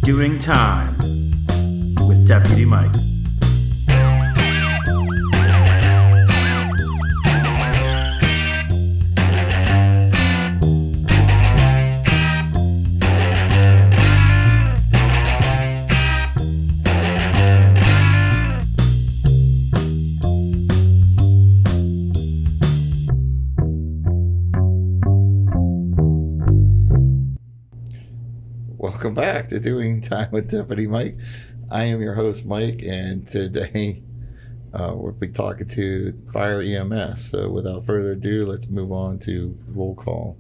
Doing Time with Deputy Mike. Welcome back to Doing Time with Deputy Mike. I am your host, Mike, and today we'll be talking to Fire EMS. So without further ado, let's move on to roll call.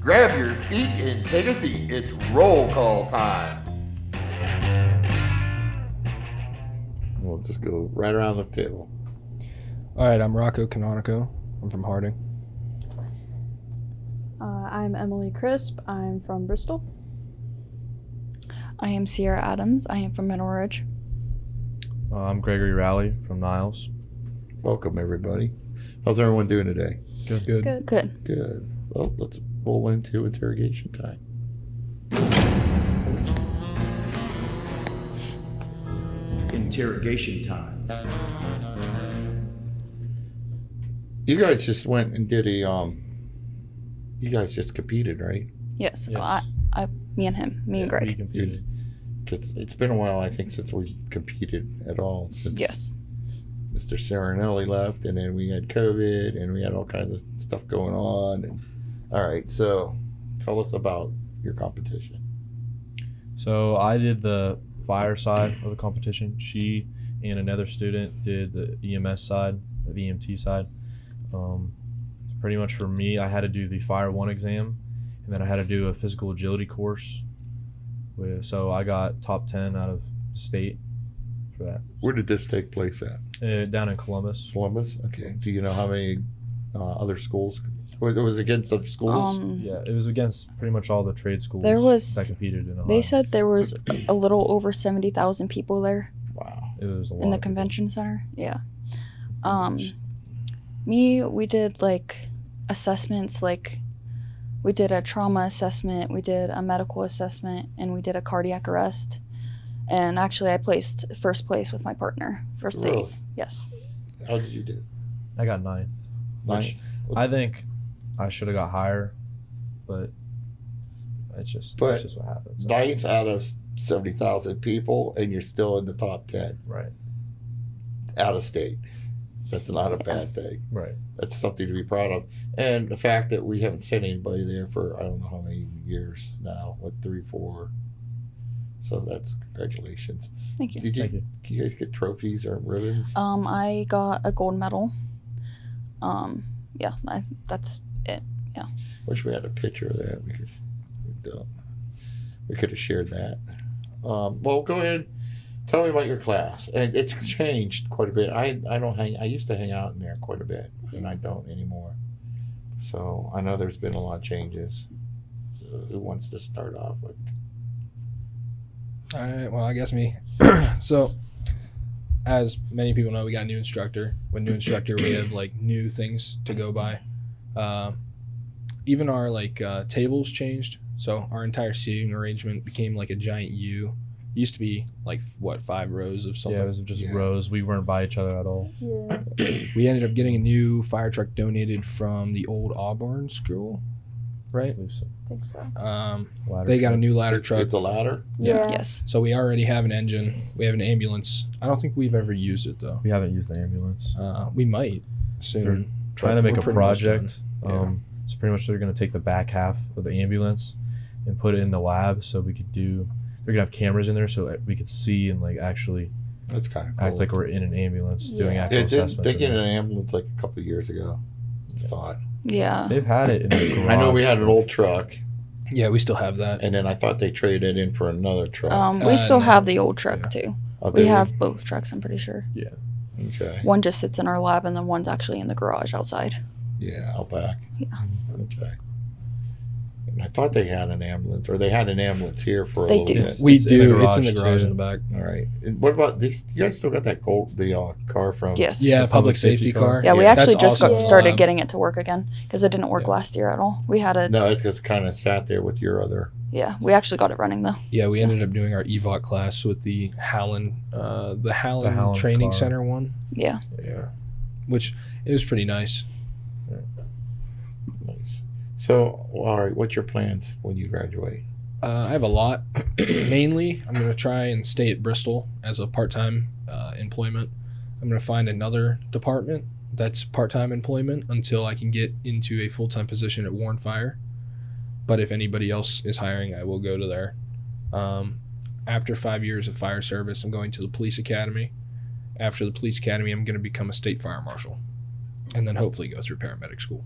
Grab your seat and take a seat. It's roll call time. We'll just go right around the table. All right, I'm Rocco Canonico. I'm from Harding. I'm Emily Crisp. I'm from Bristol. I am Sierra Adams. I am from Mineral Ridge. I'm Gregory Rowley from Niles. Welcome, everybody. How's everyone doing today? Good. Good. Good. Well, let's roll into interrogation time. Interrogation time. You guys just went and did a you guys just competed, right? Yes. Yes. Me and him. Me and We Greg. competed. Because it's been a while, I think, since we competed at all. Since Yes. Mr. Serenelli left, and then we had COVID, and we had all kinds of stuff going on. And all right, so tell us about your competition. So I did the fire side of the competition. She and another student did the EMS side, the EMT side. Pretty much for me, I had to do the Fire 1 exam, and then I had to do a physical agility course. So I got top 10 out of state for that. Where did this take place at? Down in Columbus. Columbus? Okay. Do you know how many other schools? It was against other schools? Yeah, it was against pretty much all the trade schools There was- that competed in Ohio. They said there was a little over 70,000 people there Wow. it was a lot in the of people. convention center. Yeah. We did like assessments, like we did a trauma assessment, we did a medical assessment, and we did a cardiac arrest. And actually I placed first place with my partner for state. Really? Yes. How did you do? I got ninth. Ninth? I think I should have got higher, but it's just But that's just what happens. So, Ninth out of 70,000 people, and you're still in the top 10 right, out of state. That's not a bad thing. right. That's something to be proud of. And the fact that we haven't sent anybody there for I don't know how many years now, what, 3, 4. So that's congratulations. Thank you. Did you, Thank you. you guys get trophies or ribbons? I got a gold medal. That's it. Wish we had a picture of that. We could have shared that. Well, go ahead. Tell me about your class. And it's changed quite a bit. I used to hang out in there quite a bit, and I don't anymore. So I know there's been a lot of changes. So who wants to start off with? All right, well, I guess me. So, as many people know, we got a new instructor. With new instructor, we have like new things to go by. Even our tables changed. So our entire seating arrangement became like a giant U. It used to be like 5 rows of something. Yeah, it was just rows. We weren't by each other at all. Yeah. We ended up getting a new fire truck donated from the old Auburn school, right? I believe so. I think so. Ladder They got a truck. new ladder truck. It's a ladder? Yeah. Yes. So we already have an engine. We have an ambulance. I don't think we've ever used it though. We haven't used the ambulance. We might soon. They're trying to But make we're a pretty much project. done. So pretty much they're going to take the back half of the ambulance and put it in the lab, so we could do. They're gonna have cameras in there, so we could see and like actually That's kind of cool. act like we're in an ambulance doing Yeah. actual assessments. They in get an there. ambulance like a couple of years ago, I thought. Yeah. They've had it in the garage. I know we had an old truck, Yeah, we still have that. and then I thought they traded it in for another truck. We still no. have the old truck Yeah. too. Oh, We did have both trucks, I'm pretty sure. Okay. One just sits in our lab and then one's actually in the garage outside. Yeah, out back. Yeah. Okay. And I thought they had an ambulance, or they had an ambulance here for a They little do. bit. We It's in the do. It's in the garage, garage too. in the back. All right. And what about this? You guys still got that car from? Yes. Yeah, The public safety car. Yeah, we Yeah. actually That's just awesome. got started Yeah. getting it to work again because it didn't work Yeah. last year at all. We had it. No, it's just kind of sat there with your other. Yeah, we actually got it running though. Yeah, we So- ended up doing our EVOT class with the Howland Howland Training car. Center one. Yeah. Yeah, which it was pretty nice. Nice. So, all right, what's your plans when you graduate? I have a lot. Mainly, I'm going to try and stay at Bristol as a part-time employment. I'm going to find another department that's part-time employment until I can get into a full-time position at Warren Fire. But if anybody else is hiring, I will go to there. After 5 years of fire service, I'm going to the police academy. After the police academy, I'm going to become a state fire marshal, and then hopefully go through paramedic school.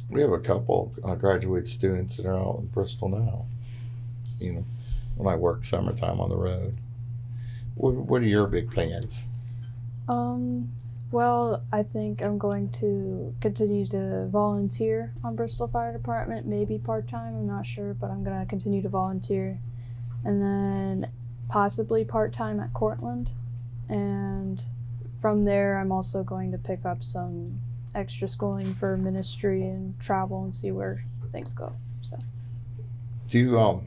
We have a couple graduate students that are out in Bristol now. You know, when I worked summertime on the road. What are your big plans? Well, I think I'm going to continue to volunteer on Bristol Fire Department, maybe part-time, I'm not sure, but I'm going to continue to volunteer. And then possibly part-time at Cortland. And from there, I'm also going to pick up some extra schooling for ministry and travel and see where things go. So, Do you,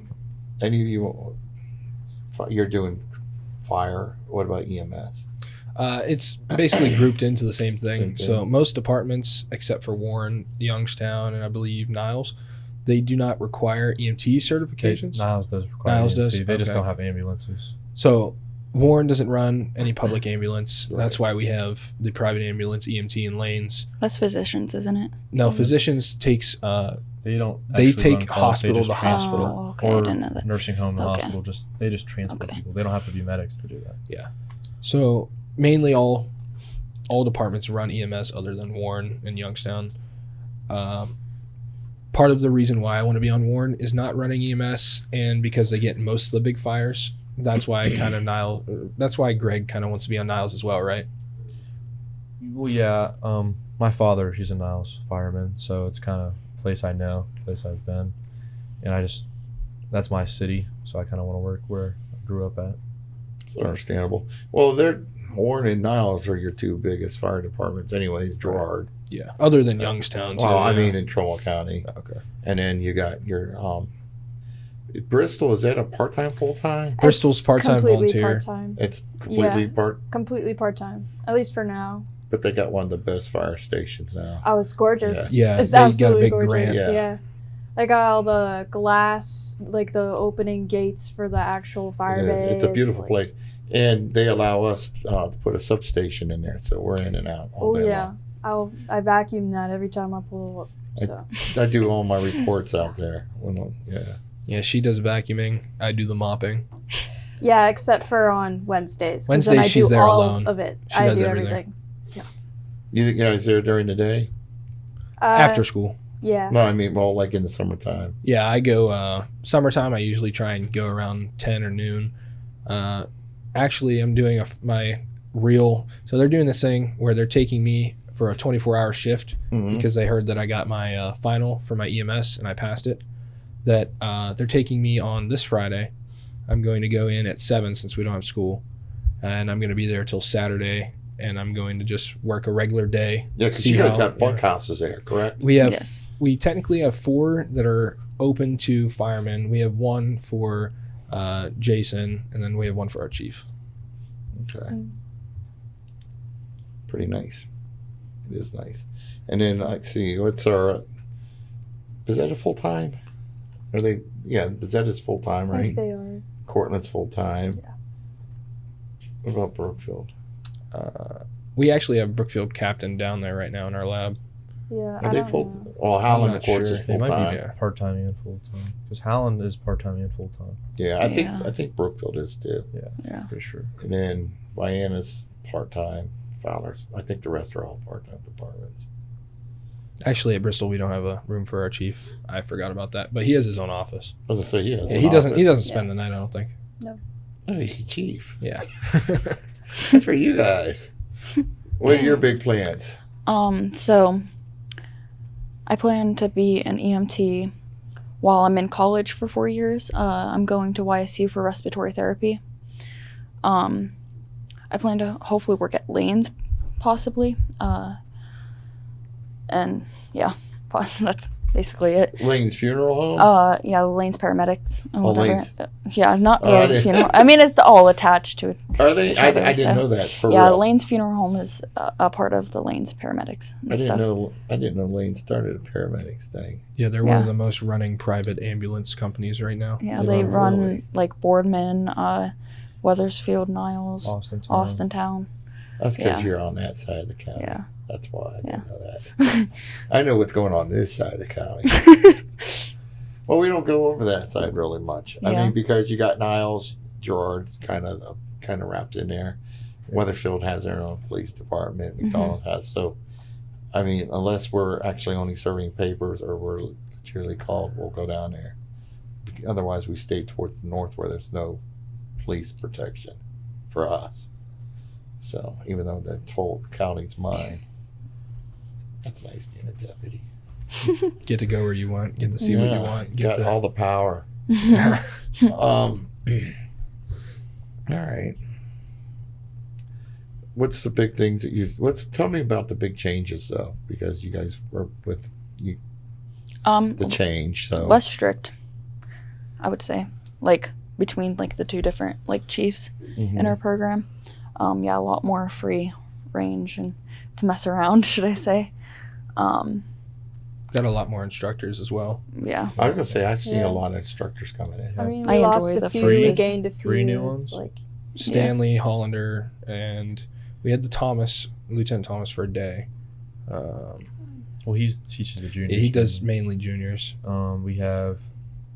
any of you, you're doing fire? What about EMS? It's basically grouped into the same thing. Same thing. So most departments, except for Warren, Youngstown, and I believe Niles, they do not require EMT certifications. Niles does require Niles EMT. does? They just Okay. don't have ambulances. So Warren doesn't run any public ambulance. That's why we have the private ambulance, EMT, and lanes. That's physicians, isn't it? No, physicians takes. They don't. They actually take run calls, they hospital just to hospital. Oh, okay. I Or didn't know that. nursing home to Okay. hospital. They just transport Okay. people. They don't have to be medics to do that. So mainly all departments run EMS other than Warren and Youngstown. Part of the reason why I want to be on Warren is not running EMS, and because they get most of the big fires. That's why That's why Greg kind of wants to be on Niles as well, right? Well, yeah. My father, he's a Niles fireman, so it's kind of a place I know, place I've been, and that's my city, so I kind of want to work where I grew up at. It's understandable. Well, Warren and Niles are your two biggest fire departments anyway, Gerard. Yeah. Other than Youngstown. Well, I yeah. mean in Trumbull County. Okay. And then you got your Bristol, is that a part-time, full-time? Bristol's It's part-time completely volunteer. Part-time. It's completely Yeah. Completely part-time, at least for now. but they got one of the best fire stations now. Oh, it's gorgeous. Yeah, It's they got a absolutely big gorgeous. grant. Yeah. Yeah. They got all the glass, like the opening gates for the actual fire It is. bay. It's a beautiful like- place. And they allow us to put a substation in there, so we're in and out all Oh day yeah, I vacuum that every time I pull up. So long. I do all my reports out there. Yeah. Yeah, she does vacuuming. I do the mopping. yeah, except for on Wednesdays. 'cause Wednesdays, then I she's do there all alone. of it. She I does do everything. You guys there during the day? After school. Yeah. No, I mean, well, like in the summertime. Yeah, I go summertime. I usually try and go around 10 or noon. Actually, I'm doing so they're doing this thing where they're taking me for a 24-hour shift Mhm. because they heard that I got my final for my EMS and I passed it. That they're taking me on this Friday. I'm going to go in at 7 since we don't have school, and I'm going to be there till Saturday. And I'm going to just work a regular day. Yeah, because see you guys how- have bunkhouses there, correct? We have Yes. we technically have 4 that are open to firemen. We have 1 for Jason, and then we have 1 for our chief. Okay. Mm. Pretty nice. It is nice. And then let's see, what's our Bezetta full time? Are they? Yeah, Bezetta's full time, I right? think they are. Cortland's full time. Yeah. What about Brookfield? We actually have Brookfield captain down there right now in our lab. Yeah. Are I they don't full? know. Well, Howland, not of course, sure. is They full might time. be Yeah. part-time and full-time. Because Howland is part-time and full-time. Yeah, Yeah. I think Brookfield is too. Yeah. Pretty sure. And then Vienna's part time. Fowler's. I think the rest are all part time departments. Actually, at Bristol, we don't have a room for our chief. I forgot about that, but he has his own office. I was gonna say, yeah, Yeah, he doesn't spend the night. I don't think. Oh, he's the chief. Yeah. That's for you guys. What are your big plans? So I plan to be an EMT while I'm in college for 4 years, I'm going to YSU for respiratory therapy. I plan to hopefully work at Lane's, possibly. And yeah, that's basically it. Lane's funeral home? Yeah, Lane's paramedics. Or Oh, whatever. Lane's. Yeah, not Oh, I really didn't- funeral. I mean, it's all attached to it. Are they? each I other, didn't so- know that. For Yeah, real. Lane's funeral home is a part of the Lane's paramedics and I didn't stuff. know. I didn't know Lane started a paramedics thing. Yeah, they're one Yeah. of the most running private ambulance companies right now. Yeah, They they run run really. like Boardman, Weathersfield, Niles, Austin. Town. That's because Yeah. you're on that side of the county. Yeah. That's why I didn't Yeah. know that. I know what's going on this side of the county. Well, we don't go over that side really much. I Yeah. mean, because you got Niles, Gerard, kind of wrapped in there. Weatherfield has their own police department. Mm-hmm. McDonald has. So, I mean, unless we're actually only serving papers or we're literally called, we'll go down there. Otherwise, we stay towards the north where there's no police protection for us. So, even though the whole county's mine, that's nice being a deputy. Get to go where you want, get to see what you Yeah, want, got get the all the power. All right. What's the big things that tell me about the big changes though, because you guys were with the change. So less strict, I would say, like between like the two different like chiefs Mhm. in our program. Yeah, a lot more free range and to mess around, should I say? got a lot more instructors as well. Yeah. I was gonna say I see Yeah. a lot of instructors coming in. I mean, I we enjoy lost the a few, free- we gained a few. three new It's ones? Like, Stanley, Hollander, and we had Lieutenant Thomas for a day. Well, he teaches the juniors. He does mainly juniors. We have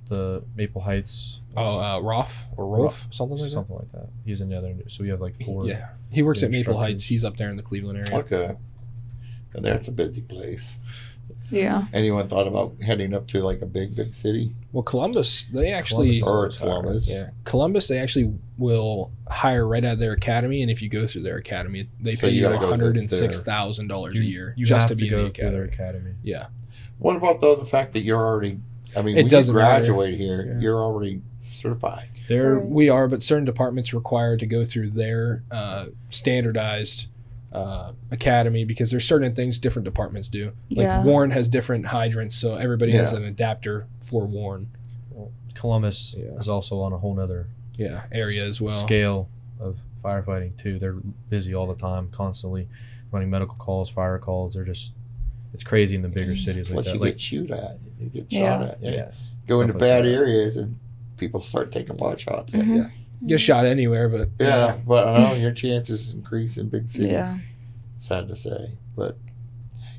the Maple Heights. Rolf or Rolf, something like that. Something like that. He's in the other. So we have like 4. Yeah, he works at Maple instructors. Heights. He's up there in the Cleveland area. Okay. And that's a busy place. Yeah. Anyone thought about heading up to like a big city Well, Columbus, they actually Columbus or Columbus? yeah, Columbus, they actually will hire right out of their academy, and if you go through their academy, they So pay you you gotta go $106,000 a year You just have to be go in the through their academy. academy. Yeah, What about though the fact that you're already? I mean, It when doesn't you matter. graduate here, Yeah. you're already certified. They're Right. we are, but certain departments required to go through their standardized academy because there's certain things different departments do. Like Yeah. Warren has different hydrants, so everybody has Yeah. an adapter for Warren. Columbus Yeah. is also on a whole nother Area as well. scale of firefighting too. They're busy all the time, constantly running medical calls, fire calls. It's crazy in the bigger cities like What that. you Like get shoot at, you get Yeah. shot at. yeah, Go into stuff like bad that. areas and people start taking pot shots at Mhm. you. Get shot anywhere, but Yeah, but I know your chances increase in big cities. Yeah. Sad to say, but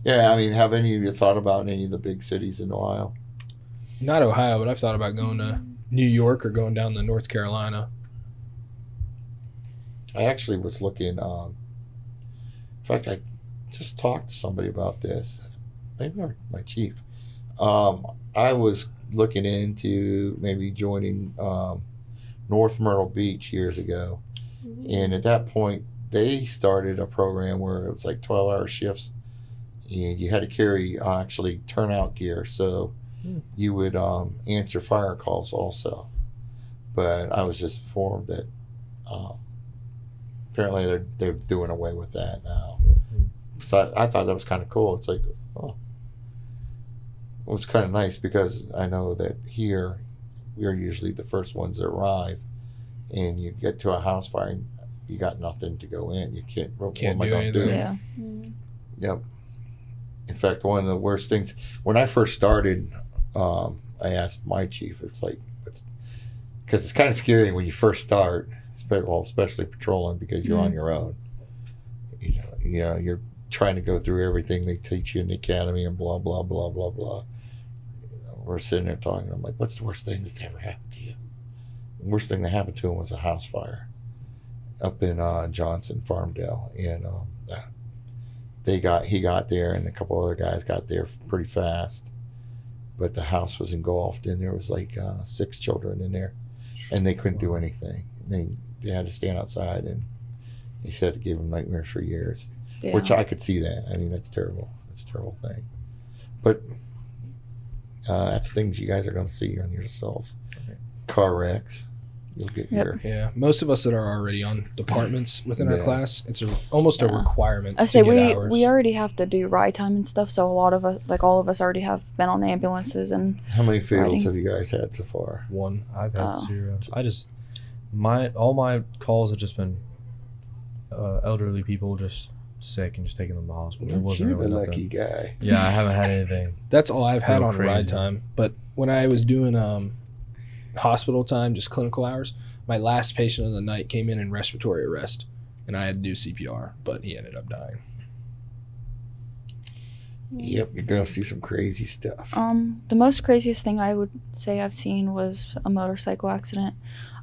yeah, I mean, have any of you thought about any of the big cities in Ohio? not Ohio. But I've thought about going to New York or going down to North Carolina. I actually was looking. In fact, I just talked to somebody about this. Maybe my chief. I was looking into maybe joining North Myrtle Beach years ago, and at that point, they started a program where it was like 12-hour shifts, and you had to carry actually turnout gear, so you would answer fire calls also. But I was just informed that apparently they're doing away with that now. So I thought that was kind of cool. It's like, oh, it was kind of nice because I know that here we're usually the first ones that arrive, and you get to a house fire and you got nothing to go in. You can't. What Can't am I do gonna anything. Yeah. Yep. In fact, one of the worst things when I first started, I asked my chief. It's like because it's kind of scary when you first start, especially patrolling because you're on your own. You know, you're trying to go through everything they teach you in the academy and blah blah blah blah blah. We're sitting there talking. I'm like, "What's the worst thing that's ever happened to you?" The worst thing that happened to him was a house fire up in Johnson, Farmdale, and he got there, and a couple other guys got there pretty fast, but the house was engulfed, and there was like 6 children in there, and they couldn't do anything. They had to stand outside, and he said it gave them nightmares for years. Yeah. Which I could see that. I mean, that's terrible. It's a terrible thing. But That's things you guys are going to see on yourselves. Car wrecks. You'll get your. Yeah, most of us that are already on departments within our Yeah. class, it's almost a Yeah. requirement. I say to get hours. we already have to do ride time and stuff, so a lot of us, like all of us, already have been on ambulances and How many fatals Riding. have you guys had so far? one. I've had Oh. 0. I just all my calls have just been elderly people just sick and just taking them to the hospital. There wasn't You're the really lucky nothing. guy. Yeah, I haven't had anything. That's all I've had Real on ride crazy. time. But when I was doing hospital time, just clinical hours, my last patient of the night came in respiratory arrest, and I had to do CPR, but he ended up dying. Yep, you're gonna see some crazy stuff. the most craziest thing I would say I've seen was a motorcycle accident.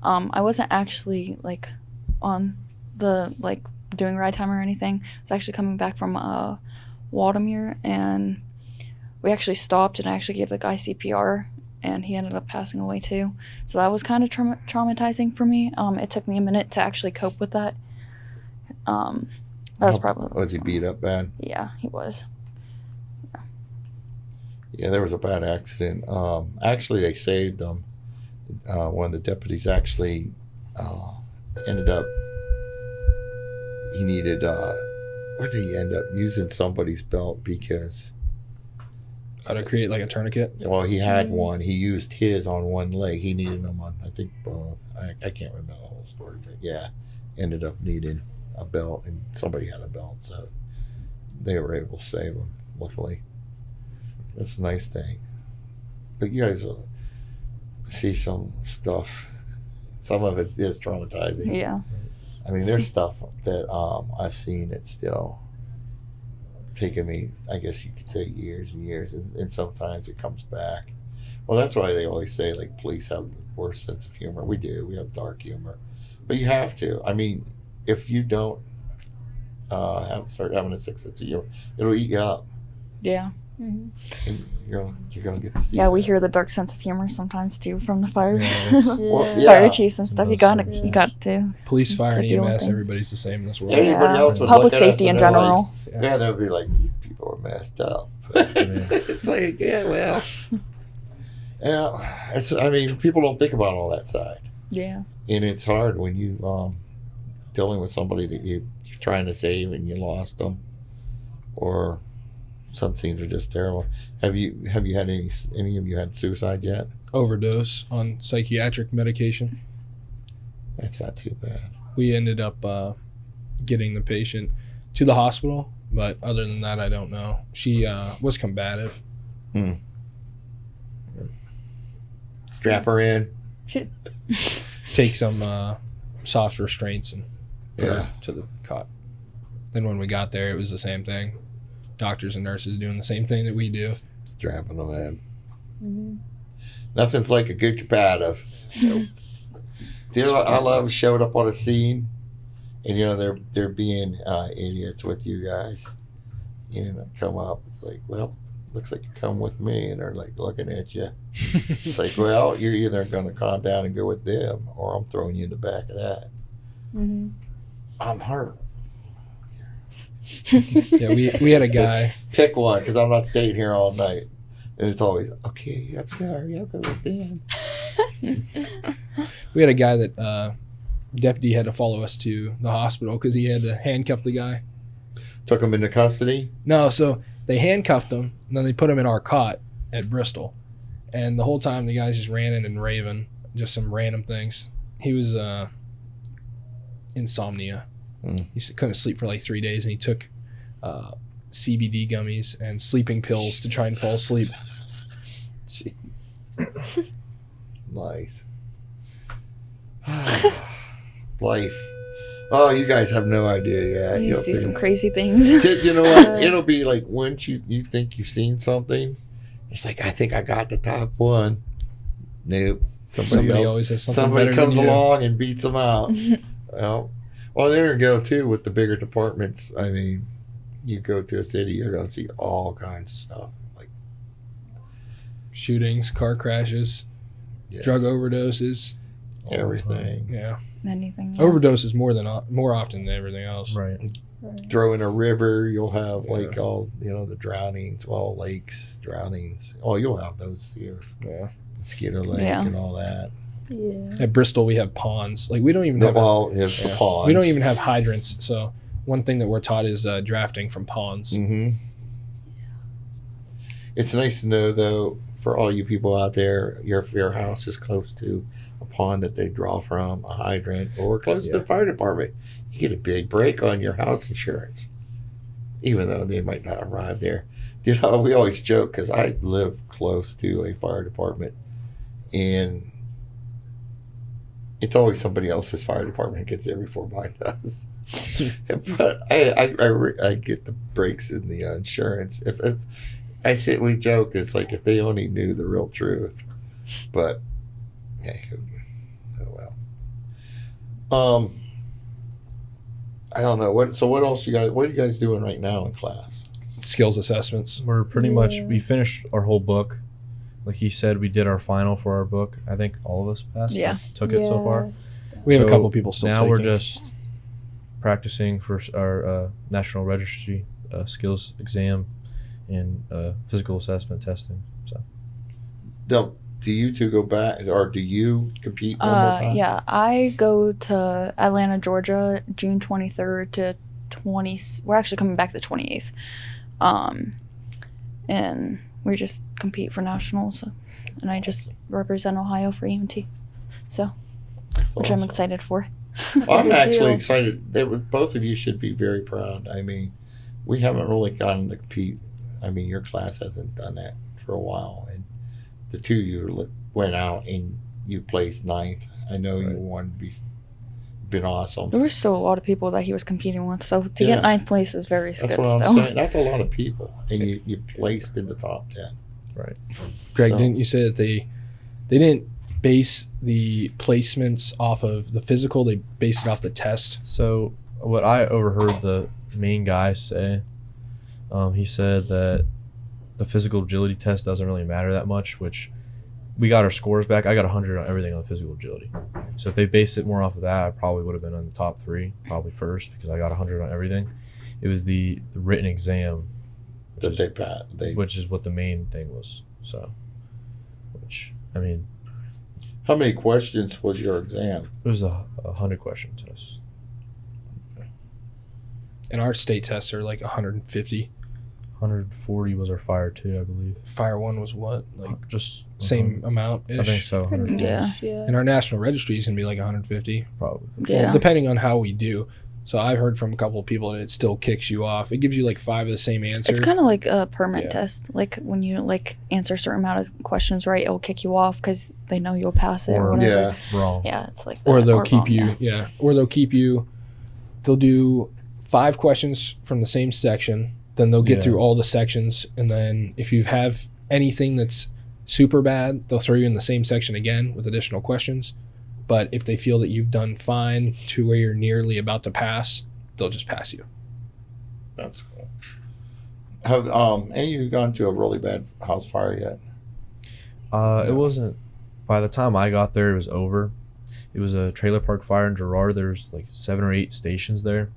I wasn't actually like on the like doing ride time or anything. I was actually coming back from Waldameer, and we actually stopped and I actually gave the guy CPR, and he ended up passing away too. So that was kind of traumatizing for me. It took me a minute to actually cope with that. That was probably. Was he beat up bad? Yeah, he was. Yeah, there was a bad accident. Actually, they saved him. One of the deputies actually ended up. He needed. Where did he end up using somebody's belt because? How to create like a tourniquet? Well, he had one. He used his on one leg. He needed them on, I think, both. I can't remember the whole story, but yeah, ended up needing a belt, and somebody had a belt, so they were able to save him. Luckily, that's a nice thing. But you guys see some stuff. Some of it is traumatizing. Yeah. I mean, there's stuff that I've seen that's still taken me, I guess you could say, years and years, and sometimes it comes back. Well, that's why they always say, like, police have the worst sense of humor. We do. We have dark humor. But you have to. I mean, if you don't start having a sick sense of humor, it'll eat you up. Yeah. And you're going to get to see Yeah, we that. hear the dark sense of humor sometimes too from the fire Well, yeah. fire chiefs and Some stuff. of You those got things. you got to. Police, fire, To and deal with EMS, things. everybody's the same in this world. Everybody else would Public look at us safety in and they're like, general. yeah, they'll be like, these people are messed up. It's like, yeah, well. Yeah, I mean, people don't think about all that side. Yeah. And it's hard when you dealing with somebody that you're trying to save and you lost them, or some scenes are just terrible. Have you had any of you had suicide yet? Overdose on psychiatric medication. That's not too bad. We ended up getting the patient to the hospital, but other than that, I don't know. She was combative. Strap her in. Take some soft restraints and put Yeah. her to the cot. Then when we got there, it was the same thing. Doctors and nurses doing the same thing that we do. Strapping them in. Nothing's like a good combative. Do you know what I love? Showed up on a scene, and you know they're being idiots with you guys. You know, come up. It's like, well, looks like you come with me, and they're like looking at you. It's like, well, you're either going to calm down and go with them, or I'm throwing you in the back of that. I'm hurt. Yeah, we had a guy. Pick one, because I'm not staying here all night. And it's always, okay, I'm sorry, I'll go with them. We had a guy that deputy had to follow us to the hospital because he had to handcuff the guy. Took him into custody. No, so they handcuffed him and then they put him in our cot at Bristol, and the whole time the guy's just ranting and raving, just some random things. He was insomnia. He couldn't sleep for like 3 days, and he took CBD gummies and sleeping pills to try and fall asleep. Jeez. Nice. Life. Oh, you guys have no idea yet. You You'll see be- some crazy things. You know what? It'll be like once you think you've seen something, it's like, I think I got the top one. Nope. Somebody else. always has something Somebody better comes than you. along and beats them out. Well, there you go too with the bigger departments. I mean, you go to a city, you're going to see all kinds of stuff. Like Shootings, car crashes, yes, drug overdoses. everything. Yeah, Anything. overdoses more often than everything else. Right. Right. throw in a river, you'll have Yeah. like all the drownings, well, lakes, drownings. Oh, you'll have those here, Yeah. Mosquito Lake Yeah. and all that. Yeah. At Bristol, we have ponds. Like we don't even The have. all is the Yeah. ponds. We don't even have hydrants. So one thing that we're taught is drafting from ponds. Mm-hmm. It's nice to know, though, for all you people out there, your house is close to a pond that they draw from, a hydrant, or close to the fire department. You get a big break on your house insurance, even though they might not arrive there. We always joke because I live close to a fire department, and it's always somebody else's fire department gets there before mine does. But I get the breaks in the insurance. We joke, it's like if they only knew the real truth. But hey, oh well. I don't know what else what are you guys doing right now in class? Skills assessments. We're pretty much, Yeah. we finished our whole book. Like he said, we did our final for our book. I think all of us passed. Yeah. Took it so far. We have a So couple people still now taking. we're just practicing for our National Registry skills exam and physical assessment testing. So Do you two go back, or do you compete one more time? Yeah, I go to Atlanta, Georgia, June 23rd to 20. We're actually coming back the 28th, and we just compete for nationals, and I just represent Ohio for EMT, so That's which I'm awesome. excited for. Well, I'm Big actually deal. excited. Both of you should be very proud. I mean, we haven't really gotten to compete. I mean, your class hasn't done that for a while, and the two of you went out and you placed 9th. I know you Right. wanted to been awesome. There were still a lot of people that he was competing with, so to Yeah. get 9th place is very That's good what I'm still. saying. That's a lot of people, and you placed in the top 10. right. Greg, So- didn't you say that they didn't base the placements off of the physical? They based it off the test. So what I overheard the main guy say, he said that the physical agility test doesn't really matter that much, which we got our scores back. I got 100 on everything on physical agility. So if they based it more off of that, I probably would have been on the top 3, probably first, because I got 100 on everything. It was the written exam, That which is what the main thing was. So, which, I mean, How many questions was your exam? it was a 100 question test. And our state tests are like 150. 140 was our fire 2, I believe. Fire 1 was what? Like Just same amount I think so. 140, Yeah. Yeah. And our national registry is going to be like 150. probably. Yeah. Well, depending on how we do. So I've heard from a couple of people that it still kicks you off. It gives you like 5 of the same answer. It's kind of like a permit Yeah. test. Like when you like answer a certain amount of questions right, it'll kick you off because they know you'll pass it or Or- whatever. Yeah. Wrong. Yeah, it's like or that, they'll keep wrong, you yeah. or they'll keep you. They'll do 5 questions from the same section, then they'll get Yeah. through all the sections, and then if you have anything that's super bad, they'll throw you in the same section again with additional questions. But if they feel that you've done fine to where you're nearly about to pass, they'll just pass you. That's cool. Have any of you gone to a really bad house fire yet? It wasn't. By the time I got there, it was over. It was a trailer park fire in Girard. There's like 7 or 8 stations there.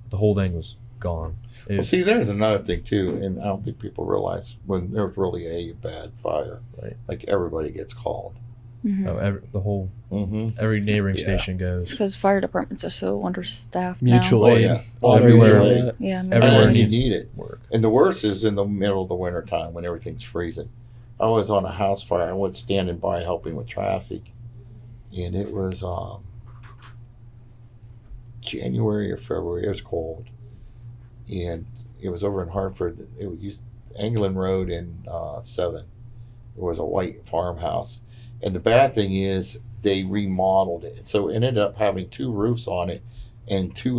The whole thing was gone. Well, see, there's another thing too, and I don't think people realize when there's really a bad fire, Right. like everybody gets called. Mhm. Every neighboring Yeah. station It's goes. because fire departments are so understaffed Mutual now. Oh, aid, yeah. auto Everywhere. aid, all that. Yeah, Everywhere And you needs need it. work. And the worst is in the middle of the winter time when everything's freezing. I was on a house fire. I was standing by helping with traffic, and it was January or February. It was cold, and it was over in Hartford. It was Anglin Road and 7. It was a white farmhouse, and the bad thing is they remodeled it, so it ended up having 2 roofs on it and 2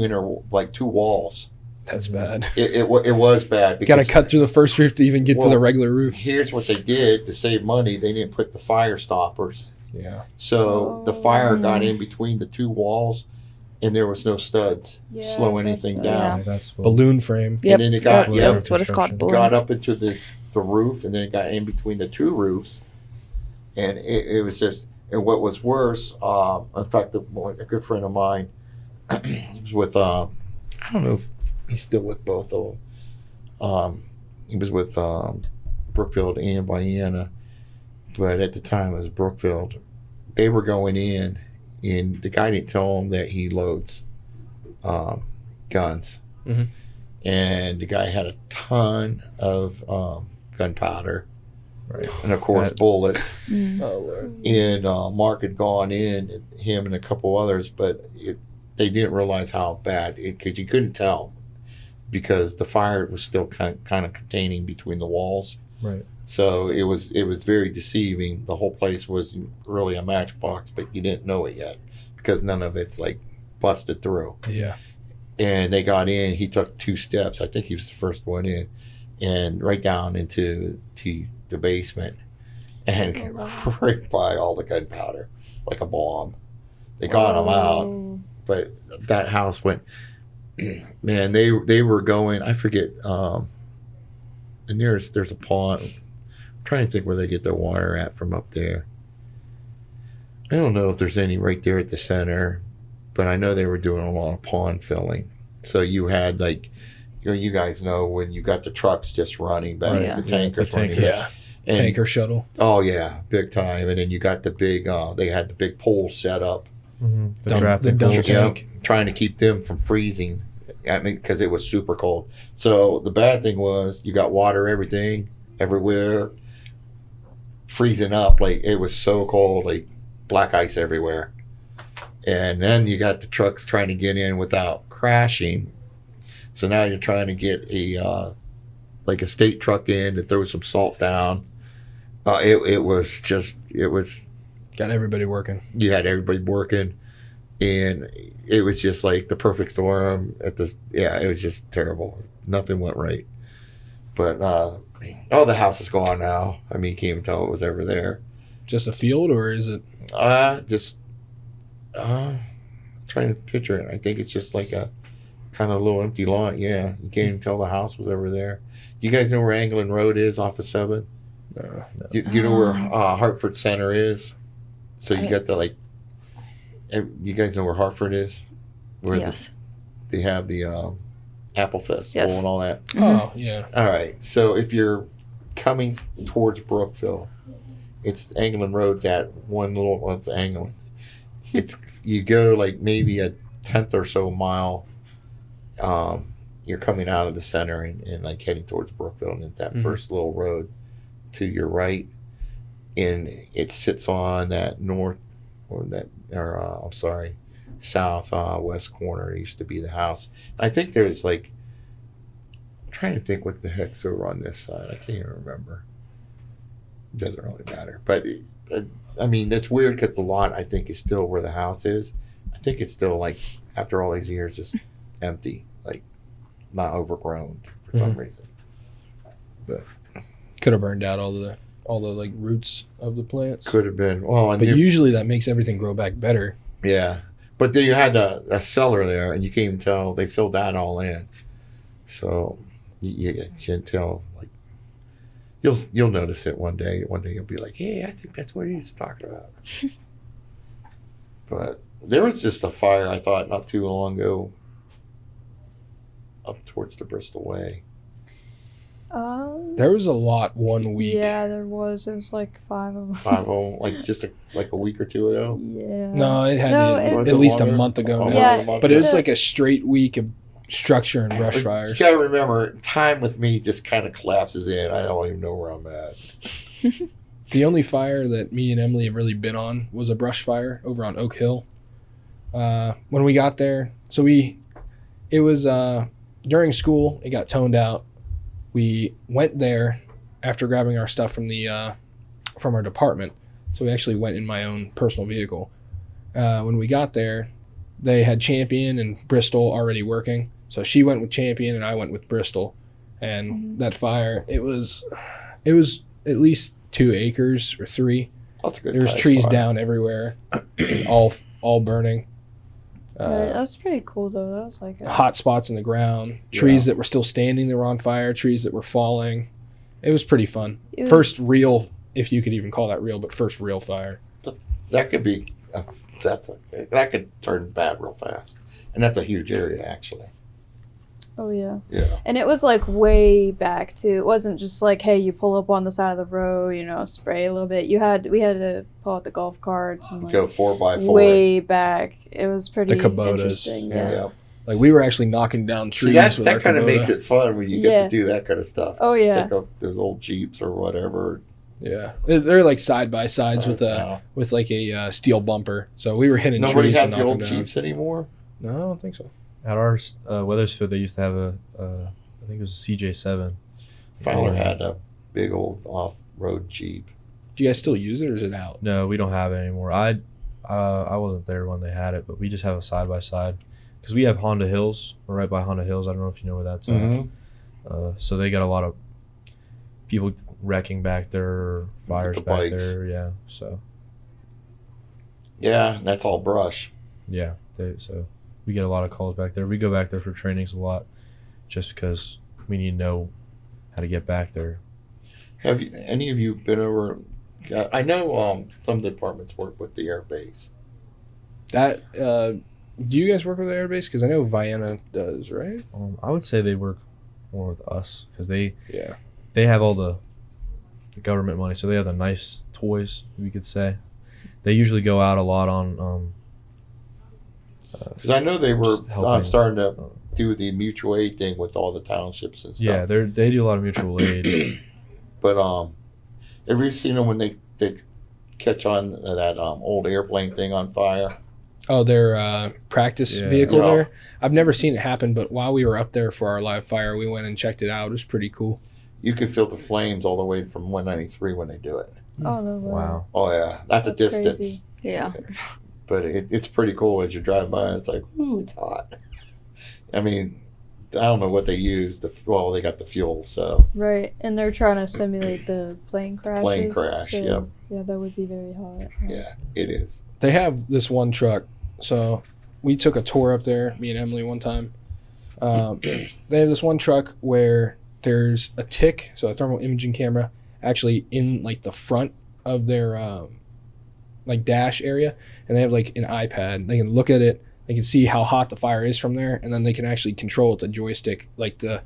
walls. That's bad. It was bad. Got to because cut through the first roof to even get to the Well, regular roof. Here's what they did to save money. They didn't put the fire stoppers. Yeah. So the fire got Oh. in between the 2 walls, and there was no studs Yeah, slow that's anything it. down. Yeah. That's what, Balloon frame. Yep. then it got- yep, yeah. that's what it's called. Construction. Balloon. Got up into the roof, and then it got in between the 2 roofs, and it was just. And what was worse, in fact, a good friend of mine was with I don't know if He's still with both of them. He was with Brookfield and Vienna, but at the time it was Brookfield. They were going in, and the guy didn't tell him that he loads guns. Mhm. And the guy had a ton of gunpowder, Right. and of course bullets. Mm. Oh Lord. And Mark had gone in, him and a couple others, but they didn't realize how bad because you couldn't tell because the fire was still kind of containing between the walls. Right. So it was very deceiving. The whole place was really a matchbox, but you didn't know it yet because none of it's like busted through. Yeah. And they got in. He took 2 steps. I think he was the first one in, and right down into the basement, and right by all the gunpowder, like a bomb. They got him out, Oh. but that house went. Man, they were going. I forget. And there's a pond. I'm trying to think where they get their water at from up there. I don't know if there's any right there at the center, but I know they were doing a lot of pond filling. So you had like, you guys know when you got the trucks just running back, Right. the tankers The running. tankers. Yeah. And, Tanker shuttle. Oh yeah, big time. And then you got the big. They had the big poles set up. Mm-hmm. The Dump- traffic the dump poles. tank. Trying to keep them from freezing. I mean, because it was super cold. So the bad thing was you got water, everything, everywhere, freezing up. Like it was so cold, like black ice everywhere. And then you got the trucks trying to get in without crashing. So now you're trying to get a like a state truck in to throw some salt down. It was Got everybody working. you had everybody working, and it was just like the perfect storm it was just terrible. Nothing went right. But the house is gone now. I mean, you can't even tell it was ever there. Just a field, or is it? Trying to picture it. I think it's just like a kind of little empty lot. Yeah, you can't even tell the house was ever there. Do you guys know where Anglin Road is off of 7? Do you know where Hartford Center is? So you got the you guys know where Hartford is? Where Yes. they have the Apple Festival Yes. and all that. Oh yeah. All right. So if you're coming towards Brookville, it's Anglin Road's at it's Anglin. You go like maybe a 10th or so mile. You're coming out of the center and like heading towards Brookville, and it's that Mhm. first little road to your right, and it sits on that south west corner. It used to be the house. I think there's like, I'm trying to think what the heck's over on this side. I can't even remember. Doesn't really matter, but I mean that's weird because the lot I think is still where the house is. I think it's still like after all these years just empty, like not overgrown for some reason. Could have burned out all the like roots of the plants. Could have been and But usually that makes everything grow back better. yeah, but then you had a cellar there, and you can't even tell they filled that all in. So you can't tell. Like you'll notice it one day. One day you'll be like, "Hey, I think that's what he was talking about." But there was just a fire I thought not too long ago up towards the Bristol Way. There was a lot one week. Yeah, there was. It was like 5 of them. 5-0, like just a week or two ago. Yeah. No, it had No, to be it- at Was it least a longer? month ago Oh, now. Yeah, a month But it was ago. like a straight week of structure and brush But fires. You gotta remember, time with me just kind of collapses in. I don't even know where I'm at. The only fire that me and Emily have really been on was a brush fire over on Oak Hill. When we got there, it was during school. It got toned out. We went there after grabbing our stuff from our department. So we actually went in my own personal vehicle. When we got there, they had Champion and Bristol already working. So she went with Champion and I went with Bristol. And that fire, it was at least 2 acres or 3. That's a good. There was size trees fire. down everywhere, all burning. That was pretty cool though. That was like Hot spots in the ground, trees that were still standing that were on fire, trees that were falling. It was pretty fun. It was- First real, if you could even call that real, but first real fire. That could be. That could turn bad real fast, and that's a huge area actually. Oh yeah. Yeah. And it was like way back too. It wasn't just like, hey, you pull up on the side of the road, spray a little bit. We had to pull out the golf carts and like Go 4x4. way back. It was pretty Kubotas. interesting. Yeah. Yeah. Like we were actually knocking down trees. See, with that our kind of Kubota. makes it fun when you get Yeah. to do that kind of stuff. Oh yeah. Take up those old Jeeps or whatever. Yeah, they're like side by sides with Now. like a steel bumper. So we were hitting Nobody trees has and the knocking old down. Jeeps anymore. No, I don't think so. At our Weathersfield, they used to have I think it was a CJ7. Fowler had a big old off-road Jeep. Do you guys still use it, or is it out? No, we don't have it anymore. I wasn't there when they had it, but we just have a side by side because we have Honda Hills. We're right by Honda Hills. I don't know if you know where that's at. So they got a lot of people wrecking back there, fires The back bikes. there. Yeah, so Yeah, that's all brush. yeah, so we get a lot of calls back there. We go back there for trainings a lot, just because we need to know how to get back there. Have you, any of you been over? I know some departments work with the air base. That do you guys work with the airbase? Because I know Vienna does, right? I would say they work more with us because they Yeah. have all the government money, so they have the nice toys, we could say. They usually go out a lot on Because I know they were Just helping. starting to do the mutual aid thing with all the townships and stuff. yeah, they do a lot of mutual aid. But have you seen them when they catch on that old airplane thing on fire? Oh, their practice Yeah. vehicle Yeah. there. I've never seen it happen, but while we were up there for our live fire, we went and checked it out. It was pretty cool. You can feel the flames all the way from 193 when they do it. Oh no way. Wow. Oh yeah, that's a distance. crazy. Yeah. But it's pretty cool as you drive by and it's like, ooh, it's hot. I mean, I don't know what they use. Well, they got the fuel, so Right, and they're trying to simulate the plane crashes. Plane crash, so, yep. Yeah, that would be very hot. yeah, it is. They have this one truck. So we took a tour up there, me and Emily, one time. They have this one truck where there's a TIC, so a thermal imaging camera, actually in like the front of their like dash area, and they have like an iPad. They can look at it, they can see how hot the fire is from there, and then they can actually control it with the joystick, like the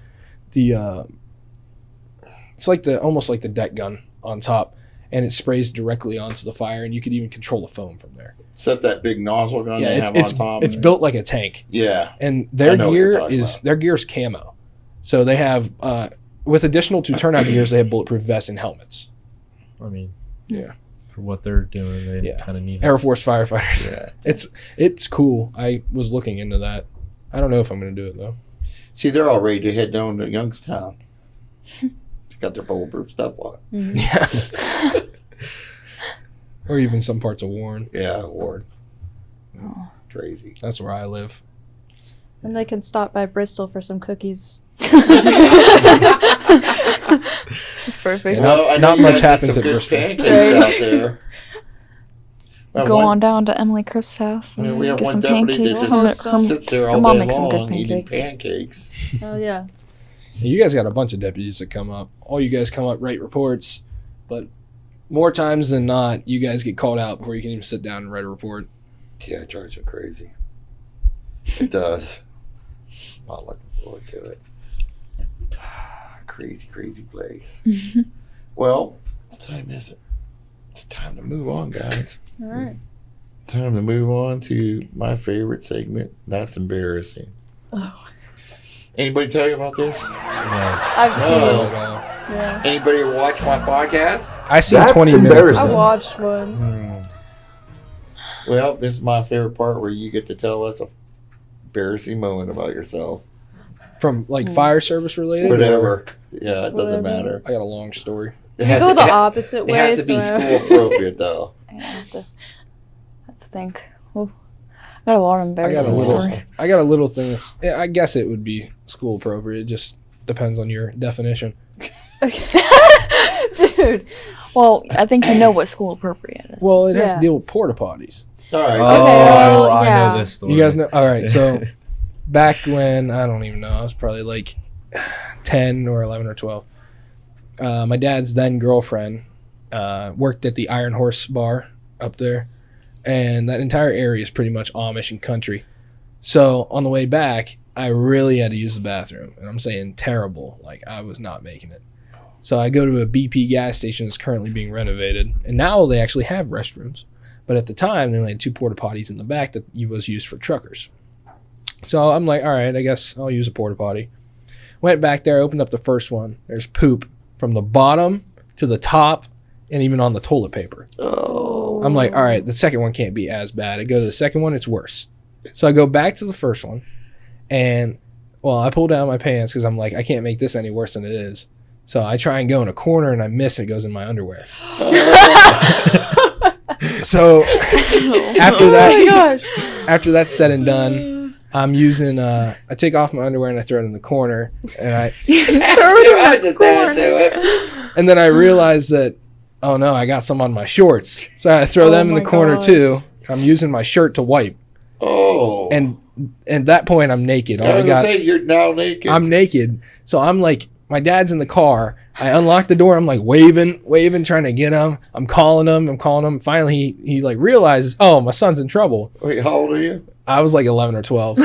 it's like almost like the deck gun on top, and it sprays directly onto the fire, and you could even control the foam from there. Set that big nozzle gun they have it's on top. it's built like a tank. Yeah, And I their know what you're gear talking is about. their gear's camo, so they have with additional to turnout gears, they have bulletproof vests and helmets. I mean, Yeah. for what they're doing, they Yeah. kind of need Air Force firefighters. yeah. It's cool. I was looking into that. I don't know if I'm gonna do it though. See, they're all ready to head down to Youngstown. They got their bulletproof stuff on. Mhm. Yeah. Or even some parts of Warren. Yeah, Ward. Oh. Crazy. That's where I live. And they can stop by Bristol for some cookies. It's perfect. Yeah, not- I know not you much guys make happens some at good Bristol. pancakes out there. Well, Go one- on down to Emily Cripp's house I and mean, we have get one some deputy pancakes. that from- just sits there all mom day makes some good long eating pancakes. pancakes. Oh yeah. You guys got a bunch of deputies that come up. All you guys come up, write reports, but more times than not, you guys get called out before you can even sit down and write a report. Yeah, it drives me crazy. It does. Not looking forward to it. Crazy, crazy place. Well, what time is it? It's time to move on, guys. All right. Time to move on to my favorite segment. That's embarrassing. Oh. Anybody tell you about this? I've seen No. it. Yeah. Anybody watch my podcast? I seen That's 20 minutes. embarrassing. Of I it. watched one. Hmm. Well, this is my favorite part where you get to tell us a embarrassing moment about yourself. From like fire service related? or- Whatever. Yeah, it doesn't Whatever. matter. I got a long story. It You has go to- the it opposite way. has to be so- school appropriate, though. I have to think. Oh, I got a lot of I got embarrassing a little. stories. I got a little thing. Yeah, I guess it would be school appropriate. It just depends on your definition. Dude. Well, I think you know what school appropriate is. Well, it has Yeah. to deal with porta potties. All right. Oh, well, I yeah. know this story. You guys know? All right. So back when, I don't even know, I was probably like 10 or 11 or 12. My dad's then girlfriend worked at the Iron Horse bar up there. And that entire area is pretty much Amish and country. So on the way back, I really had to use the bathroom, and I'm saying terrible. Like, I was not making it. So I go to a BP gas station that's currently being renovated, and now they actually have restrooms. But at the time, they only had 2 porta potties in the back that was used for truckers. So I'm like, all right, I guess I'll use a porta potty. Went back there, opened up the first one. There's poop from the bottom to the top and even on the toilet paper. Oh. I'm like, all right, the second one can't be as bad. I go to the second one, it's worse. So I go back to the first one, and, well, I pull down my pants because I'm like, I can't make this any worse than it is. So I try and go in a corner, and I miss, and it goes in my underwear. So after that, after that's said and done, I'm using, I take off my underwear and I throw it in the corner, and and then I realize that, oh no, I got some on my shorts. So I throw them in the corner too. I'm using my shirt to wipe. Oh. And at that point, I'm naked. I was gonna say, you're now naked. I'm naked. So I'm like, my dad's in the car. I unlock the door. I'm like waving, trying to get him. I'm calling him. Finally, he like realizes, oh, my son's in trouble. Wait, how old are you? I was like 11 or 12.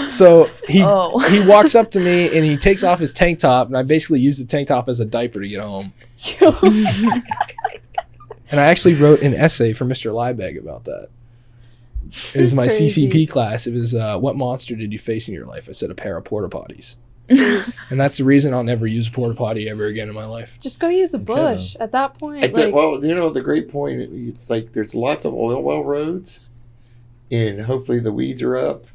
So he walks up to me and he takes off his tank top, and I basically use the tank top as a diaper to get home. And I actually wrote an essay for Mr. Liebeg about that. It was my crazy. CCP class. It was, what monster did you face in your life? I said a pair of porta potties. And that's the reason I'll never use a porta potty ever again in my life. Just go use a Okay, bush at that point. Well, you know, the great point, it's like there's lots of oil well roads, and hopefully the weeds are up.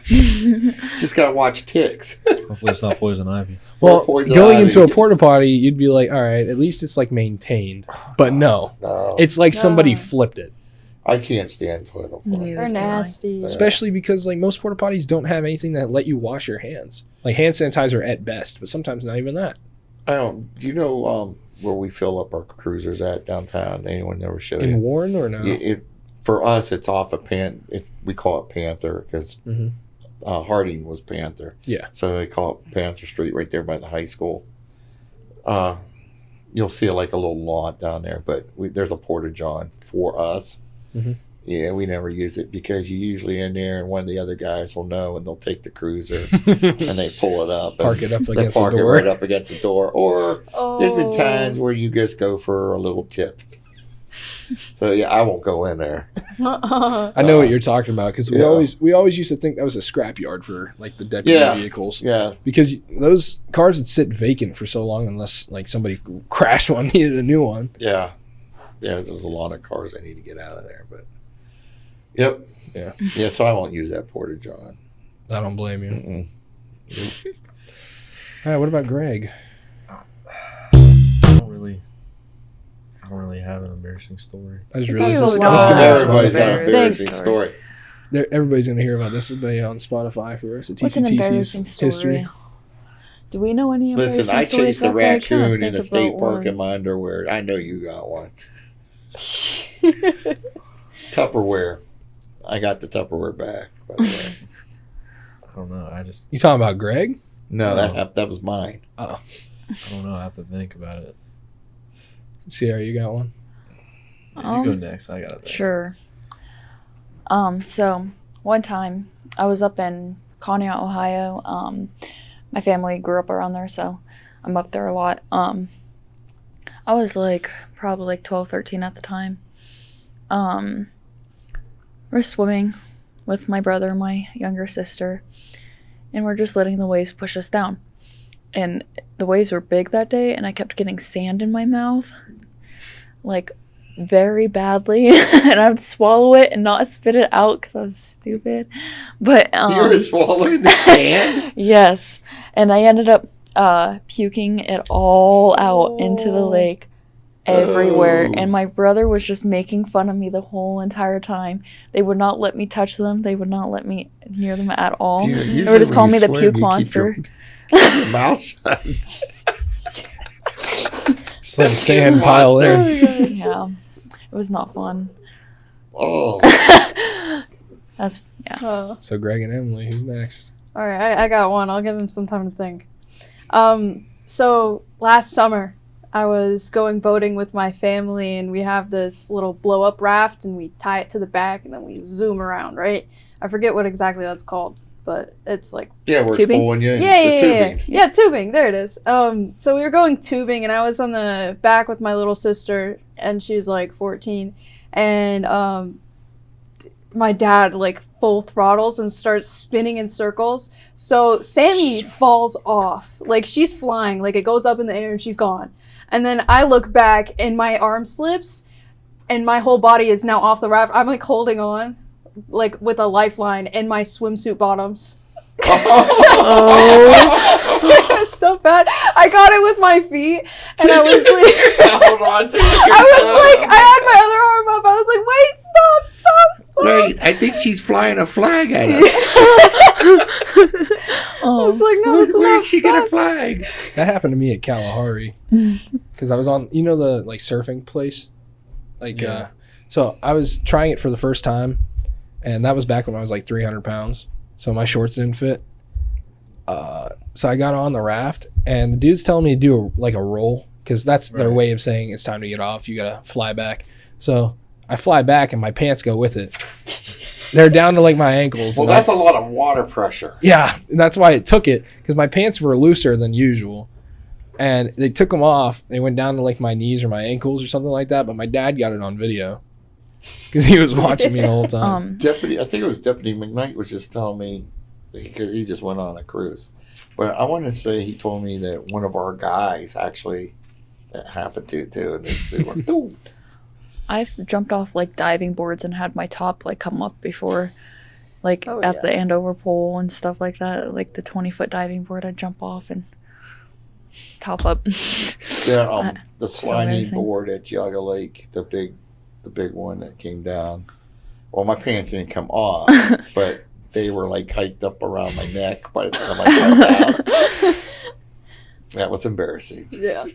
Just got to watch ticks. Hopefully it's not poison ivy. Well, poison going ivy. into a porta potty, you'd be like, all right, at least it's like maintained. But no, it's like somebody No. flipped it. I can't stand porta potties. They're nasty. Especially because like most porta potties don't have anything that let you wash your hands. Like hand sanitizer at best, but sometimes not even that. I don't. Do you know where we fill up our cruisers at downtown? Anyone never showed In you? Warren or no? For us, it's off of we call it Panther because Mhm. Harding was Panther. Yeah. So they call it Panther Street right there by the high school. You'll see like a little lot down there, but there's a porta john for us. Mhm. Yeah, we never use it because you're usually in there and one of the other guys will know and they'll take the cruiser and they pull it up. Park it up They against the park it door. right up against the door. Or there's been Oh. times where you just go for a little tip. So yeah, I won't go in there. I know what you're talking about because Yeah. we always used to think that was a scrapyard for like the deputy Yeah. vehicles. Yeah. Because those cars would sit vacant for so long unless like somebody crashed one, needed a new one. Yeah. Yeah, there's a lot of cars I need to get out of there, but yep. Yeah. Yeah, so I won't use that porta john. I don't blame you. Mm-mm. All right, what about Greg? I don't really have an embarrassing story. I just You realized guys this. will This is know. gonna be on Everybody's got an Spotify. embarrassing Thanks. story. Everybody's gonna hear about this. This will be on Spotify for the rest of What's an embarrassing TCTC's story? history. Do we know any embarrassing Listen, I stories chased a out there? I can't raccoon in think a state about park one. in my underwear. I know you got one. Tupperware. I got the Tupperware back, by the way. I don't know. You talking about Greg? No, that was mine. I don't know. I have to think about it. Sierra, you got one? You go next. I got it. Sure. So one time I was up in Conneaut, Ohio. My family grew up around there, so I'm up there a lot. I was probably 12, 13 at the time. We're swimming with my brother and my younger sister, and we're just letting the waves push us down. And the waves were big that day, and I kept getting sand in my mouth, very badly, and I would swallow it and not spit it out because I was stupid. But You were swallowing the sand? yes, and I ended up puking it all out into the lake everywhere. Oh. And my brother was just making fun of me the whole entire time. They would not let me touch them. They would not let me near them at all. Dude, They usually were just when calling you me the swim, puke you keep monster. your mouth shut. Just let the sand pile there. Yeah, it was not fun. Oh. That's Oh. So Greg and Emily, who's next? All right, I got one. I'll give him some time to think. So last summer, I was going boating with my family, and we have this little blow-up raft, and we tie it to the back, and then we zoom around, right? I forget what exactly that's called. but it's like Yeah, we're Tubing? pulling you in. yeah, The tubing. yeah, tubing. There it is. So we were going tubing, and I was on the back with my little sister, and she was like 14, and my dad like full throttles and starts spinning in circles. So Sammy falls off, like she's flying, like it goes up in the air and she's gone. And then I look back and my arm slips, and my whole body is now off the raft. I'm like holding on, like with a lifeline in my swimsuit bottoms. Oh. So bad. I got it with my feet, and I was like, Hold on to it. I had my other arm up. I was like, wait, stop. Wait, I think she's flying a flag at us. I was like, no, it's Where not. did she get a flag? That happened to me at Kalahari because I was on, the like surfing place, like Yeah. so I was trying it for the first time, and that was back when I was like 300 pounds, so my shorts didn't fit. So I got on the raft, and the dude's telling me to do a roll, because that's their Right. way of saying it's time to get off. You gotta fly back. So I fly back, and my pants go with it. They're down to like my ankles. Well, and that's a lot of water pressure. yeah, and that's why it took it, because my pants were looser than usual, and they took them off. They went down to like my knees or my ankles or something like that. But my dad got it on video because he was watching me the whole time. I think it was Deputy McKnight was just telling me, because he just went on a cruise. But I want to say he told me that one of our guys actually that happened to too, and this went, "Doof." I've jumped off like diving boards and had my top like come up before, like Oh, at yeah. the Andover pole and stuff like that. Like the 20-foot diving board, I'd jump off and top up. Yeah, the So slimy amazing. board at Yaga Lake, the big one that came down. Well, my pants didn't come off, but they were like hiked up around my neck by the time I got down. That was embarrassing. Yeah.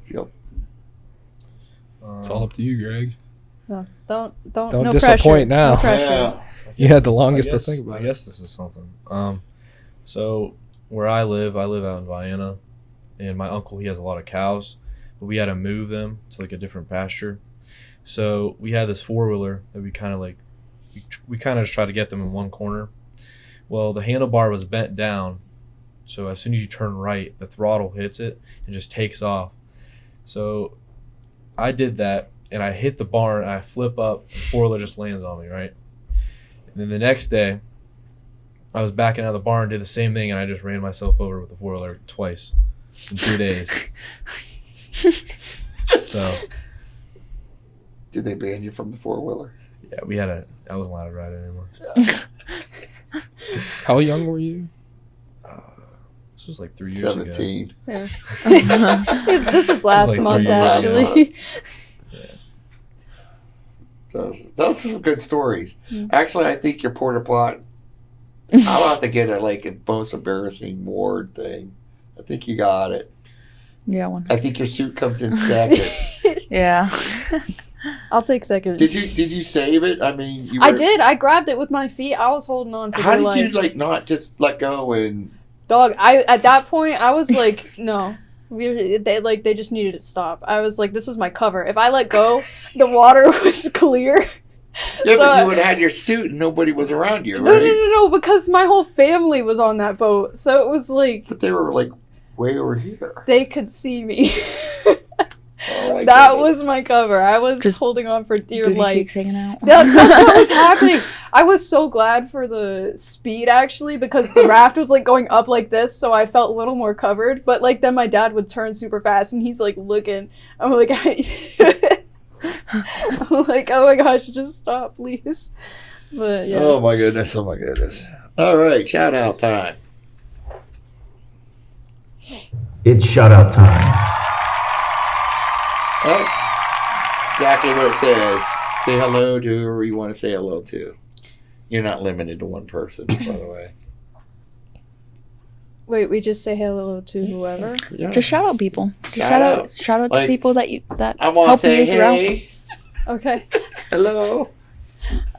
Yep. It's all up to you, Greg. No, don't Don't no disappoint pressure. now. No pressure. Yeah. You had the longest to think about I guess this is something. So where I live out in Vienna, and my uncle, he has a lot of cows, but we had to move them to like a different pasture. So we had this 4-wheeler that we kind of like, we kind of just tried to get them in one corner. Well, the handlebar was bent down, so as soon as you turn right, the throttle hits it and just takes off. So I did that, and I hit the barn, and I flip up, and 4-wheeler just lands on me, right? And then the next day, I was backing out of the barn, did the same thing, and I just ran myself over with the 4-wheeler twice in 2 days. So, Did they ban you from the 4-wheeler? yeah, I wasn't allowed to ride it anymore. How young were you? This was like 3 years ago. 17. Yeah. This was last like month, 3 years ago. actually. So those are some good stories. Mm. Actually, I think your porta plot. I'll have to get a most embarrassing ward thing. I think you got it. Yeah, one. I think your suit comes in second. Yeah. I'll take second. Did you save it? I mean, I did. I grabbed it with my feet. I was holding on for How dear did life. you not just let go and? Dog, at that point I was like, no. They just needed to stop. I was like, this was my cover. If I let go, the water was clear. Yeah, So but you would have had your suit and nobody was around you, No, right? no, because my whole family was on that boat. So it was like But they were like way over here. they could see me. Oh my That goodness. was my cover. I was Just holding on for dear Booty life. cheeks hanging out. That's what was happening. I was so glad for the speed, actually, because the raft was like going up like this, so I felt a little more covered. But like then my dad would turn super fast, and he's like looking. I'm like, I'm like, oh my gosh, just stop, please. But yeah. Oh my goodness! Oh my goodness! All right, shout out time. It's shout out time. Oh, exactly what it says. Say hello to whoever you want to say hello to. You're not limited to one person, by the way. Wait, we just say hello to whoever. Yeah. Just shout out people. Shout out. Shout out Like, to people that I want to help say you throughout. hey, Okay. hello.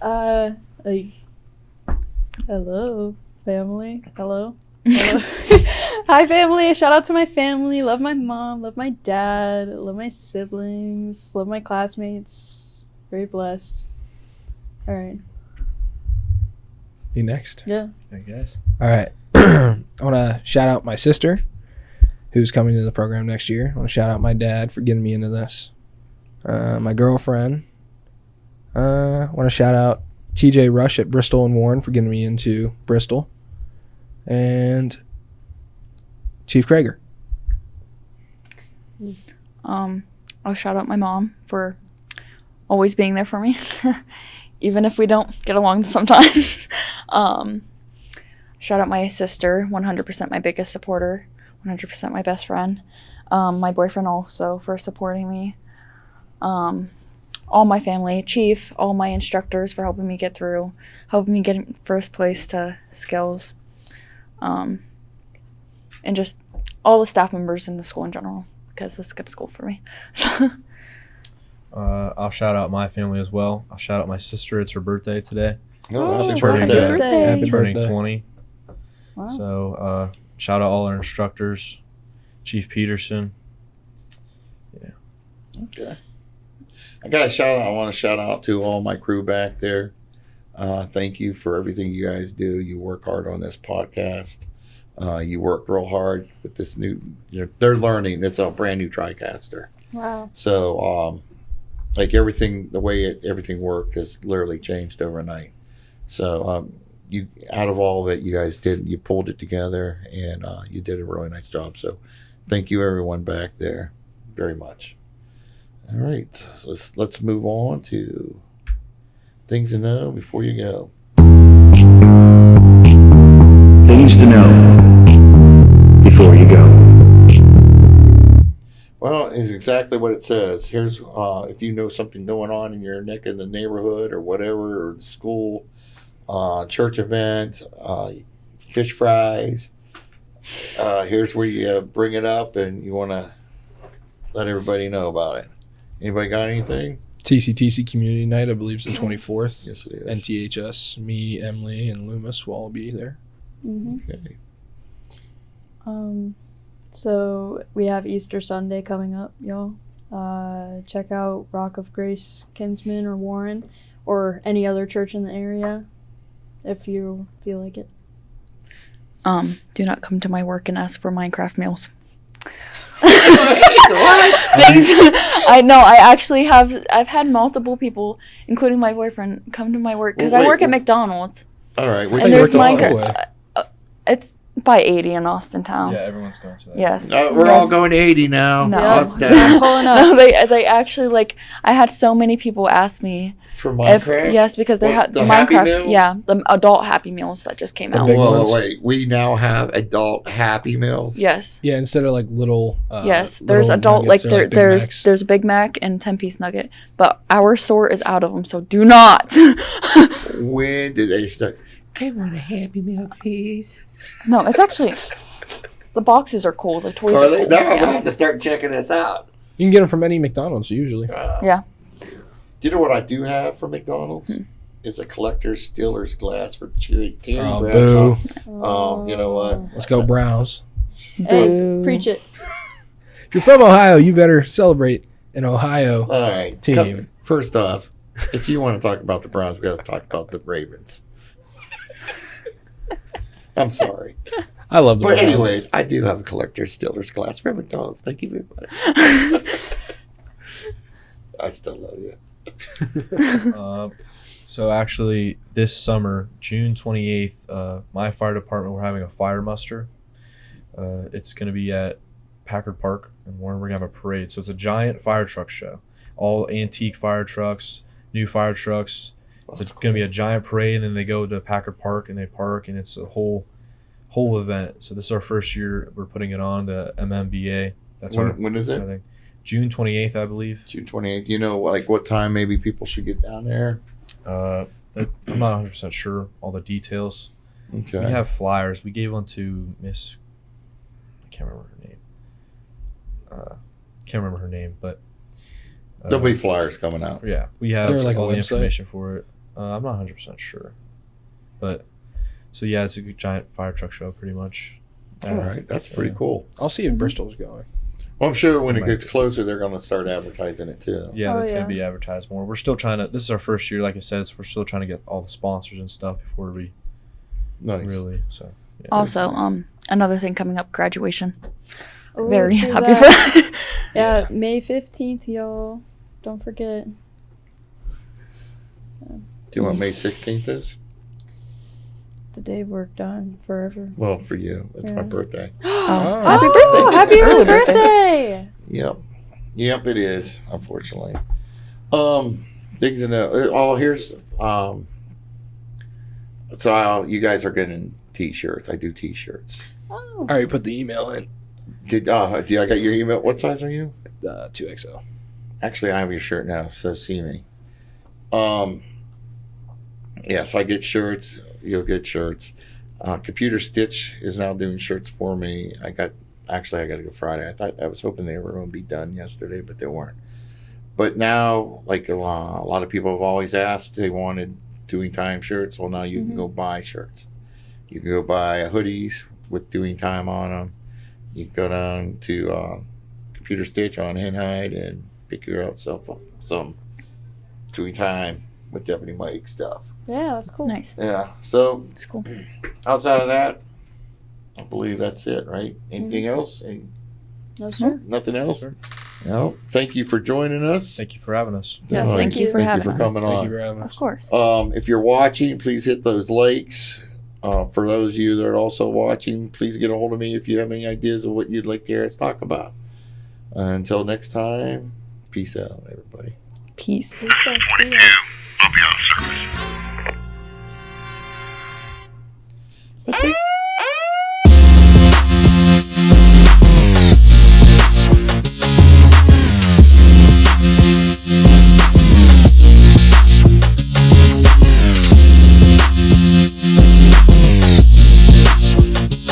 Like, hello, family. Hello. Hello. Hi, family. Shout out to my family. Love my mom. Love my dad. Love my siblings. Love my classmates. Very blessed. All right. You next? Yeah. I guess. All right. I want to shout out my sister, who's coming to the program next year. I want to shout out my dad for getting me into this. My girlfriend. I want to shout out TJ Rush at Bristol and Warren for getting me into Bristol. And Chief Krager. I'll shout out my mom for always being there for me, even if we don't get along sometimes. Shout out my sister, 100% my biggest supporter, 100% my best friend. My boyfriend also for supporting me. All my family, Chief, all my instructors for helping me get through, helping me get in first place to skills. And just all the staff members in the school in general, because this is a good school for me. I'll shout out my family as well. I'll shout out my sister. It's her birthday today. Oh, She's happy turning, birthday. Happy turning birthday. 20. Wow. So shout out all our instructors, Chief Peterson. Okay. I want to shout out to all my crew back there. Thank you for everything you guys do. You work hard on this podcast. You worked real hard with this new, they're learning. This is a brand new TriCaster. Wow. So, like everything, the way everything worked has literally changed overnight. So, you, out of all of it, you guys you pulled it together, and you did a really nice job. So, thank you everyone back there very much. All right, let's move on to things to know before you go. Things to know before you go. Well, it's exactly what it says. Here's if you know something going on in your neck in the neighborhood or whatever, or the school, church event, fish fries. Here's where you bring it up, and you want to let everybody know about it. Anybody got anything? TCTC Community Night, I believe, is the 24th. Yes, it is. NTHS, me, Emily, and Loomis will all be there. Okay. So we have Easter Sunday coming up, y'all. Check out Rock of Grace, Kinsman, or Warren, or any other church in the area, if you feel like it. Do not come to my work and ask for Minecraft meals. What? Things, I know. I've had multiple people, including my boyfriend, come to my work because Well, I work wait, at McDonald's, All right. and there's work at Minecraft. It's by 80 in Austin Town. Yeah, everyone's going to that. Yes. We're Yes. all going to 80 now. No. What's Yeah, that? I'm pulling No, up. they actually I had so many people ask me For if Minecraft? yes, because they What, had the Happy Minecraft. Meals? Yeah, the adult Happy Meals that just came The out. big Whoa, ones? wait. We now have adult Happy Meals? Yes. Yeah, instead of like little. Yes, little there's adult nuggets, like they're Big Macs. there's a Big Mac and 10-piece nugget, but our store is out of them, so do not. When did they start? I want a Happy Meal, please. No, it's actually the boxes are cool. The toys Are are they? cool. No, I'm going to Yeah. have to start checking this out. You can get them from any McDonald's usually. Yeah. Do you know what I do have from McDonald's? Is a collector's Steelers glass for Terry Oh, Bradshaw. boo. You know what? Let's go Browns. Hey, Boo. preach it. If you're from Ohio, you better celebrate an Ohio. All right. Team. First off, if you want to talk about the Browns, we got to talk about the Ravens. I'm sorry. I love the But Browns. anyways, I do have a collector's Steelers glass from McDonald's. Thank you very much. I still love you. So actually, this summer, June 28th, my fire department, we're having a fire muster. It's going to be at Packard Park in Warren. We're going to have a parade. So it's a giant fire truck show. All antique fire trucks, new fire trucks. It's going to be a giant parade, and then they go to Packard Park, and they park, and it's a whole event. So this is our first year we're putting it on, the MMBA. That's When is I it? think June 28th, I believe. June 28th. Do you know like what time maybe people should get down there? I'm not 100% sure all the details. Okay. We have flyers. We gave one to Miss. I can't remember her name. But There'll be flyers coming out. yeah, we have there, like, a all the website? information for it. I'm not 100% sure, but so yeah, it's a giant fire truck show, pretty much. All right. That's pretty cool. I'll see if Bristol's going. Well, I'm sure when it Might gets closer, they're going to start advertising it too. Yeah, Oh, that's yeah. gonna be advertised more. We're still trying to. This is our first year, like I said. So we're still trying to get all the sponsors and stuff before we Nice. really. So yeah. Also, nice. another thing coming up, graduation. Oh, Very true happy that. for that. Yeah, May 15th, y'all. Don't forget. Do you know what May 16th is? The day we're done forever. Well, for you, it's my Yeah. birthday. Oh. Happy Oh, happy early Early birthday. birthday! Yep, it is. Unfortunately, things to know. Here's So you guys are getting T-shirts. I do T-shirts. Oh. I already put the email in. Did I got your email? What size are you? 2XL. Actually, I have your shirt now, so see me. Yeah, so I get shirts. You'll get shirts. Computer Stitch is now doing shirts for me. I got to go Friday. I was hoping they were going to be done yesterday, but they weren't. But now, like a lot of people have always asked, they wanted Doing Time shirts. Well, now you can go buy shirts. You can go buy hoodies with Doing Time on them. You can go down to Computer Stitch on Henhide and pick yourself up some Doing Time with Deputy Mike stuff. Yeah, that's cool. Nice. Yeah. So It's cool. outside of that, I believe that's it, right? Anything else? No, sir. Nothing else? Sure. No. Thank you for joining us. Thank you for having us. Yes, thank you for having us. coming Thank on. you for having Of us. course. If you're watching, please hit those likes. For those of you that are also watching, please get a hold of me if you have any ideas of what you'd like to hear us talk about. Until next time, peace out, everybody. Peace. See ya.